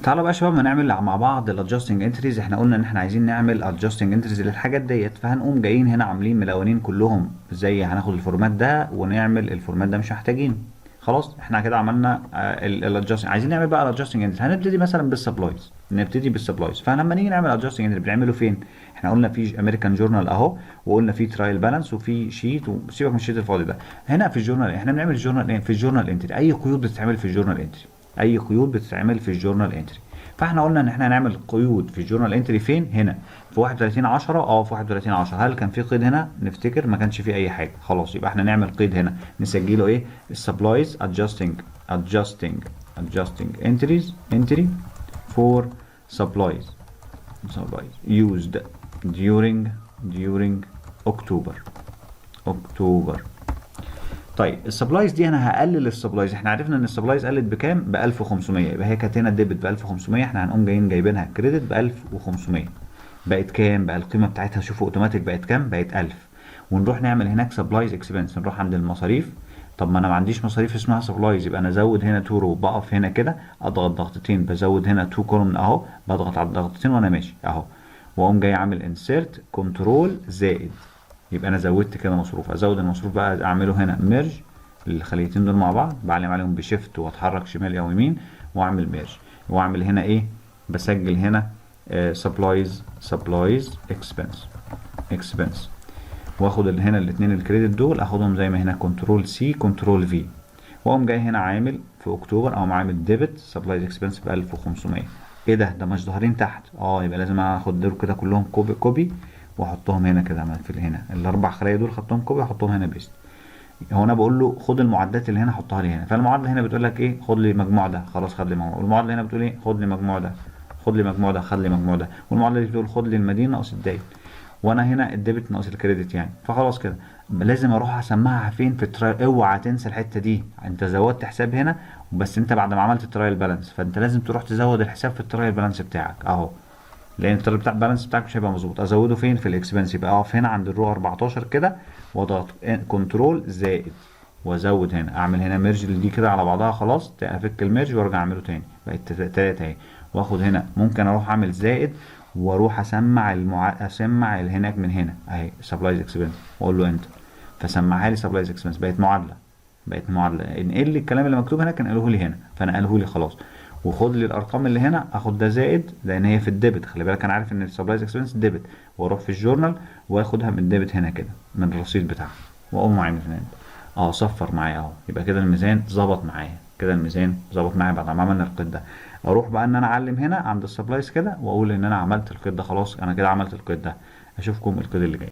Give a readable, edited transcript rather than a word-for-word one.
تعالوا بقى يا شباب هنعمل مع بعض الادجستنج انتريز. احنا قلنا ان احنا عايزين نعمل ادجستنج انتريز للحاجات ديت، فهنقوم جايين هنا عاملين ملونين كلهم، زي هناخد الفورمات ده ونعمل الفورمات ده مش محتاجين. خلاص احنا كده عملنا الادجستنج. عايزين نعمل بقى الادجستنج انتريز، هنبتدي مثلا بالسبلايز، نبتدي بالسبلايز. فلما نيجي نعمل ادجستنج انتريز بنعمله فين؟ احنا قلنا في امريكان جورنال اهو، وقلنا في ترايل بالانس وفي شيت، وسيبك من الشيت الفاضي ده. هنا في الجورنال احنا بنعمل الجورنال ايه؟ في الجورنال انتري اي قيود بتتعمل في الجورنال انتري، اي قيود بتتعمل في الجورنال انتري. فاحنا قلنا ان احنا هنعمل قيود في الجورنال انتري فين؟ هنا في 31 10. في 31 10 هل كان في قيد هنا؟ نفتكر ما كانش في اي حاجه. خلاص يبقى احنا نعمل قيد هنا نسجله ايه؟ السبلايز adjusting entry for supplies used during October. طيب السبلايز دي انا هقلل السبلايز. احنا عرفنا ان السبلايز قلت بكام؟ ب 1500. يبقى هي كانت هنا ديبت ب 1500، احنا هنقوم جايين جايبينها كريدت ب 1500. بقت كام بقى القيمه بتاعتها؟ شوفوا اوتوماتيك بقت كام؟ بقت 1000. ونروح نعمل هناك سبلايز اكسبنس، نروح عند المصاريف. طب ما انا ما عنديش مصاريف اسمها سبلايز، يبقى انا ازود هنا 2 رو، بقف هنا كده اضغط ضغطتين، بزود هنا 2 كولوم اهو، بضغط على الضغطتين وانا ماشي اهو، واقوم جاي عامل انسيرت كنترول زائد. يبقى انا زودت كده مصروف. ازود المصروف بقى اعمله هنا ميرج الخليتين دول مع بعض، بعلم عليهم بشيفت واتحرك شمال او يمين واعمل ميرج، واعمل هنا ايه؟ بسجل هنا سبلايز اكسبنس، واخد اللي هنا الاثنين الكريدت دول اخدهم زي ما هنا كنترول سي كنترول في، واقوم جاي هنا عامل في اكتوبر او عامل ديبت سبلايز اكسبنس ب 1500. ايه ده مش ظاهرين تحت؟ يبقى لازم اخد دول كده كلهم كوبي واحطهم هنا كده في هنا الاربع خلايا دول، خدتهم كوبي واحطهم هنا بيست. هو انا بقول له خد المعدات اللي هنا حطها لي هنا، فالمعادله هنا بتقول لك ايه؟ خد لي المجموع ده، خلاص خد لي مجموع. والمعادله هنا بتقول ايه؟ خد لي المجموع ده، خد لي المجموع ده، خد لي المجموع ده. والمعادله دي بتقول خد لي المدين ناقص الداين، وانا هنا الديبت ناقص الكريدت يعني. فخلاص كده لازم اروح اسمعها فين؟ في الترايل. اوعى تنسى الحته دي، انت زودت حساب هنا بس انت بعد ما عملت الترايل بالانس، فانت لازم تروح تزود الحساب في الترايل بالانس بتاعك اهو، لان الترايل بتاع البالانس بتاعك مش هيبقى مظبوط. ازوده فين؟ في الاكسبنس. يبقى اقف هنا عند الرو 14 كده واضغط كنترول زائد وازود هنا، اعمل هنا ميرج دي كده على بعضها. خلاص افك الميرج وارجع اعمله تاني، بقت 3 اهي. واخد هنا ممكن اروح اعمل زائد واروح اسمع اسمع اللي هناك من هنا اهي سبلايز اكسبنس، واقول له انتر، فسمعها لي سبلايز اكسبنس. بقت معادله انقل لي الكلام اللي مكتوب هنا كان قاله لي هنا، فانا قاله لي خلاص. وخد لي الارقام اللي هنا، اخد ده زائد لان هي في الديبت. خلي بالك انا عارف ان السبلايز اكسبنس ديبت، واروح في الجورنال واخدها من الديبت هنا كده من الرصيد بتاعها، واقوم عامل هنا صفر معايا اهو. يبقى كده الميزان ظبط معايا، كده الميزان ظبط معايا بعد ما عملنا القيد ده. اروح بقى ان انا اعلم هنا عند السبلايز كده واقول ان انا عملت القيد ده. خلاص انا كده عملت القيد ده. اشوفكم القيد اللي جاي.